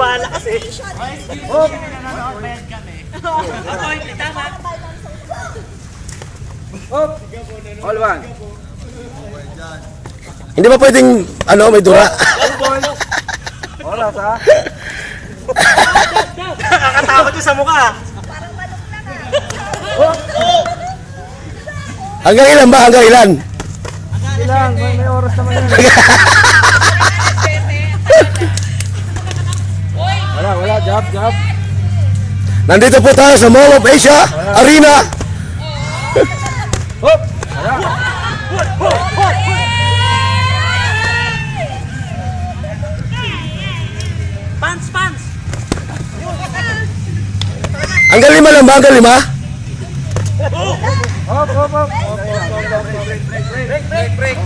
bahala kasi. Hop! Okay, tama. Hop! All one. Hindi ba pwedeng, ano, may dura? All balls. Oras ha. Nakakatakot yung sa mukha. Hop! Hanggang ilan ba? Hanggang ilan? Ilang, may oras naman yan. Wala, jab. Nandito po tayo sa Mall of Asia Arena. Hop! Wala. Pants. Hanggang 5 lang ba? Hanggang 5? Hop. Break.